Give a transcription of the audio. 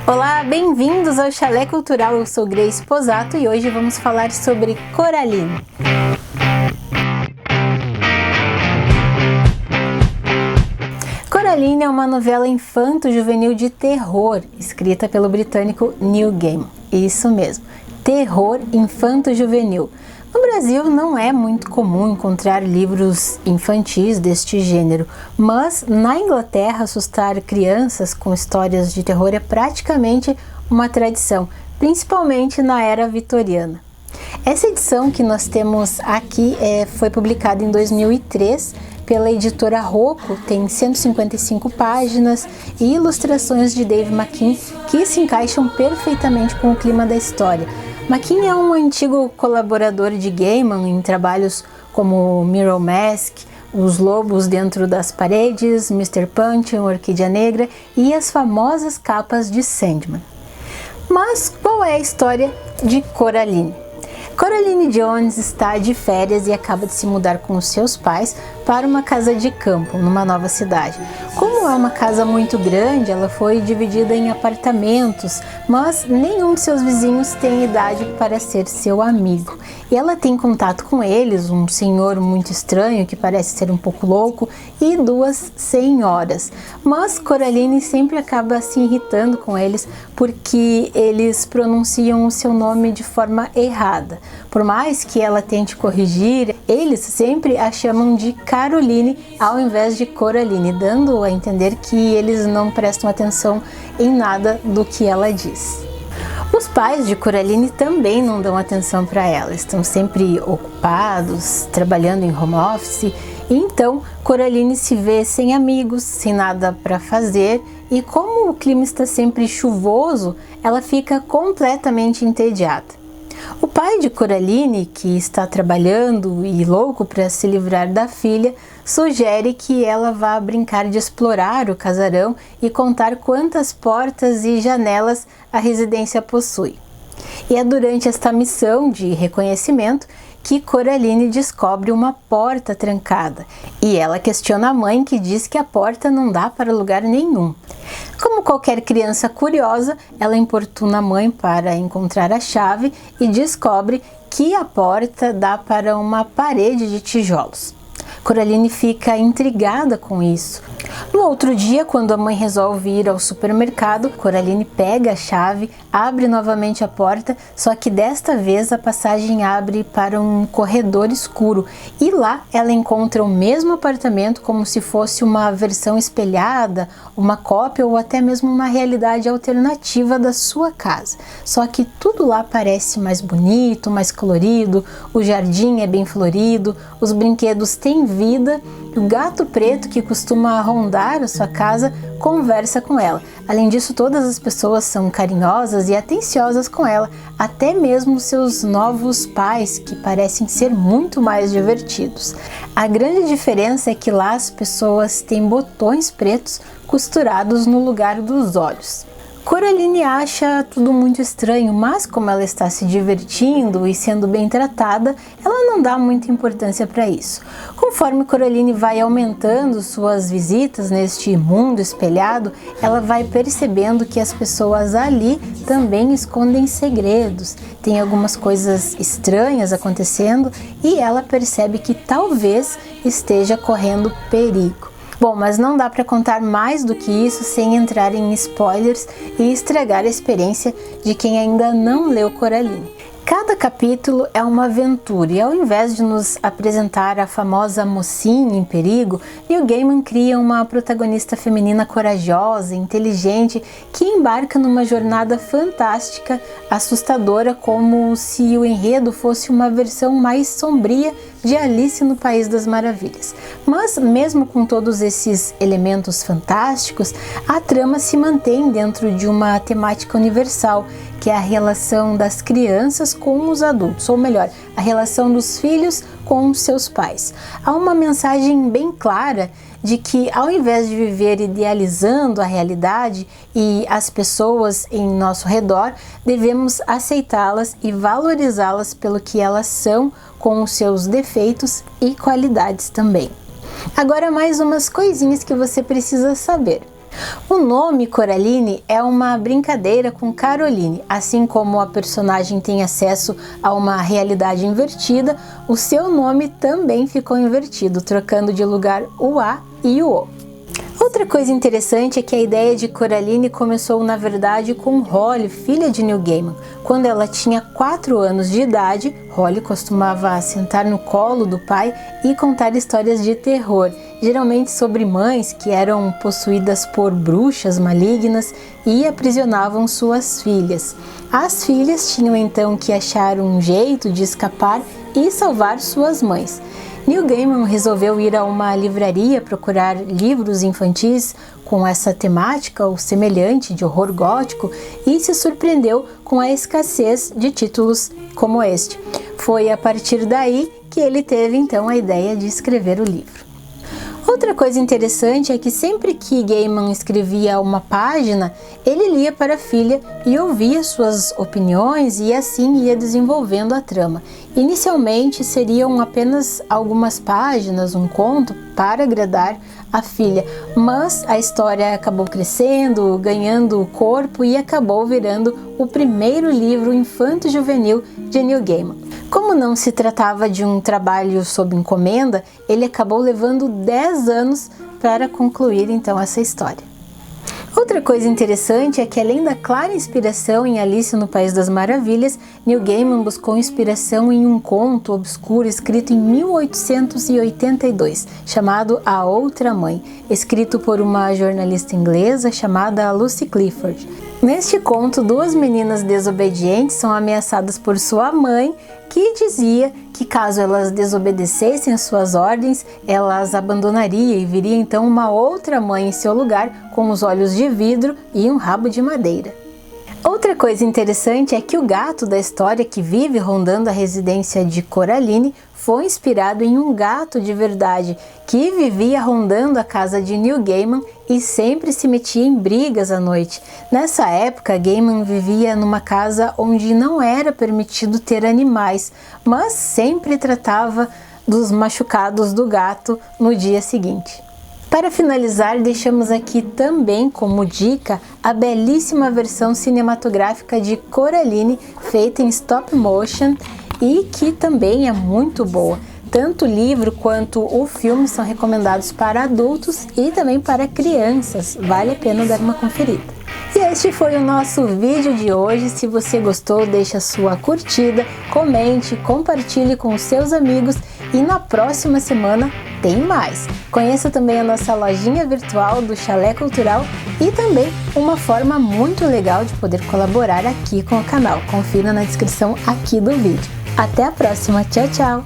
Olá, bem-vindos ao Chalé Cultural, eu sou Grace Posato e hoje vamos falar sobre Coraline. Coraline é uma novela infanto-juvenil de terror, escrita pelo britânico Neil Gaiman. Isso mesmo, terror infanto-juvenil. No Brasil não é muito comum encontrar livros infantis deste gênero, mas na Inglaterra assustar crianças com histórias de terror é praticamente uma tradição, principalmente na era vitoriana. Essa edição que nós temos aqui foi publicada em 2003 pela editora Rocco, tem 155 páginas e ilustrações de Dave McKean que se encaixam perfeitamente com o clima da história. McKean é um antigo colaborador de Gaiman em trabalhos como Mirror Mask, Os Lobos Dentro das Paredes, Mr. Punch, Orquídea Negra e as famosas capas de Sandman. Mas qual é a história de Coraline? Coraline Jones está de férias e acaba de se mudar com os seus pais para uma casa de campo, numa nova cidade. Como é uma casa muito grande, ela foi dividida em apartamentos, mas nenhum de seus vizinhos tem idade para ser seu amigo. E ela tem contato com eles, um senhor muito estranho que parece ser um pouco louco e duas senhoras. Mas Coraline sempre acaba se irritando com eles porque eles pronunciam o seu nome de forma errada. Por mais que ela tente corrigir, eles sempre a chamam de Caroline ao invés de Coraline, dando a entender que eles não prestam atenção em nada do que ela diz. Os pais de Coraline também não dão atenção para ela, estão sempre ocupados, trabalhando em home office, e então Coraline se vê sem amigos, sem nada para fazer, e como o clima está sempre chuvoso, ela fica completamente entediada. O pai de Coraline, que está trabalhando e louco para se livrar da filha, sugere que ela vá brincar de explorar o casarão e contar quantas portas e janelas a residência possui. E é durante esta missão de reconhecimento que Coraline descobre uma porta trancada e ela questiona a mãe, que diz que a porta não dá para lugar nenhum. Como qualquer criança curiosa, ela importuna a mãe para encontrar a chave e descobre que a porta dá para uma parede de tijolos. Coraline fica intrigada com isso. No outro dia, quando a mãe resolve ir ao supermercado, Coraline pega a chave, abre novamente a porta, só que desta vez a passagem abre para um corredor escuro e lá ela encontra o mesmo apartamento como se fosse uma versão espelhada, uma cópia ou até mesmo uma realidade alternativa da sua casa. Só que tudo lá parece mais bonito, mais colorido, o jardim é bem florido, os brinquedos têm vida e o gato preto que costuma rondar a sua casa conversa com ela. Além disso, todas as pessoas são carinhosas e atenciosas com ela, até mesmo seus novos pais, que parecem ser muito mais divertidos. A grande diferença é que lá as pessoas têm botões pretos costurados no lugar dos olhos. Coraline acha tudo muito estranho, mas como ela está se divertindo e sendo bem tratada, ela não dá muita importância para isso. Conforme Coraline vai aumentando suas visitas neste mundo espelhado, ela vai percebendo que as pessoas ali também escondem segredos, tem algumas coisas estranhas acontecendo e ela percebe que talvez esteja correndo perigo. Bom, mas não dá para contar mais do que isso sem entrar em spoilers e estragar a experiência de quem ainda não leu Coraline. Cada capítulo é uma aventura e ao invés de nos apresentar a famosa mocinha em perigo, Neil Gaiman cria uma protagonista feminina corajosa, inteligente, que embarca numa jornada fantástica, assustadora, como se o enredo fosse uma versão mais sombria de Alice no País das Maravilhas. Mas mesmo com todos esses elementos fantásticos, a trama se mantém dentro de uma temática universal, que é a relação das crianças com os adultos, ou melhor, a relação dos filhos com os seus pais. Há uma mensagem bem clara de que, ao invés de viver idealizando a realidade e as pessoas em nosso redor, devemos aceitá-las e valorizá-las pelo que elas são, com os seus defeitos e qualidades também. Agora mais umas coisinhas que você precisa saber. O nome Coraline é uma brincadeira com Caroline. Assim como a personagem tem acesso a uma realidade invertida, o seu nome também ficou invertido, trocando de lugar o A e o O. Outra coisa interessante é que a ideia de Coraline começou na verdade com Holly, filha de Neil Gaiman. Quando ela tinha 4 anos de idade, Holly costumava sentar no colo do pai e contar histórias de terror, geralmente sobre mães que eram possuídas por bruxas malignas e aprisionavam suas filhas. As filhas tinham então que achar um jeito de escapar e salvar suas mães. Neil Gaiman resolveu ir a uma livraria procurar livros infantis com essa temática ou semelhante de horror gótico e se surpreendeu com a escassez de títulos como este. Foi a partir daí que ele teve então a ideia de escrever o livro. Outra coisa interessante é que sempre que Gaiman escrevia uma página, ele lia para a filha e ouvia suas opiniões e assim ia desenvolvendo a trama. Inicialmente seriam apenas algumas páginas, um conto, para agradar a filha, mas a história acabou crescendo, ganhando corpo e acabou virando o primeiro livro infanto-juvenil de Neil Gaiman. Como não se tratava de um trabalho sob encomenda, ele acabou levando 10 anos para concluir então essa história. Outra coisa interessante é que, além da clara inspiração em Alice no País das Maravilhas, Neil Gaiman buscou inspiração em um conto obscuro escrito em 1882, chamado A Outra Mãe, escrito por uma jornalista inglesa chamada Lucy Clifford. Neste conto, 2 meninas desobedientes são ameaçadas por sua mãe, que dizia que caso elas desobedecessem às suas ordens, elas abandonariam e viria então uma outra mãe em seu lugar, com os olhos de vidro e um rabo de madeira. Outra coisa interessante é que o gato da história que vive rondando a residência de Coraline foi inspirado em um gato de verdade que vivia rondando a casa de Neil Gaiman e sempre se metia em brigas à noite. Nessa época, Gaiman vivia numa casa onde não era permitido ter animais, mas sempre tratava dos machucados do gato no dia seguinte. Para finalizar, deixamos aqui também como dica a belíssima versão cinematográfica de Coraline, feita em stop motion e que também é muito boa. Tanto o livro quanto o filme são recomendados para adultos e também para crianças. Vale a pena dar uma conferida. E este foi o nosso vídeo de hoje. Se você gostou, deixa sua curtida, comente, compartilhe com os seus amigos e na próxima semana tem mais. Conheça também a nossa lojinha virtual do Chalé Cultural e também uma forma muito legal de poder colaborar aqui com o canal. Confira na descrição aqui do vídeo. Até a próxima. Tchau, tchau!